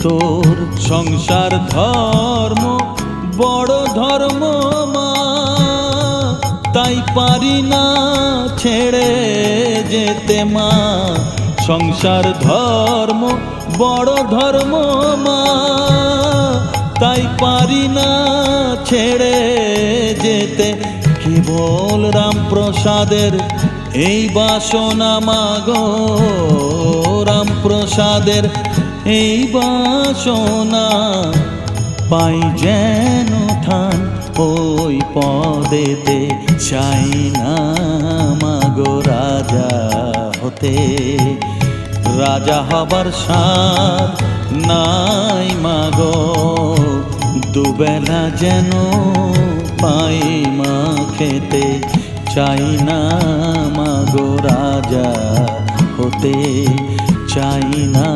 তোর সংসার ধর্ম বড় ধর্ম মা, তাই পারি না ছেড়ে যেতে মা। সংসার ধর্ম বড় ধর্ম মা, তাই পারি না ছেড়ে যেতে। কেবল রামপ্রসাদের এই বাসনা মাগো, রামপ্রসাদের এই বাসনা, পাই যেন ঠান ওই পদেতে। চাই না মাগো রাজা হতে, রাজা হবার সাধ নাই মাগো। দুবেলা যেন পাই মা খেতে, চাই না মাগো রাজা হতে, চাই না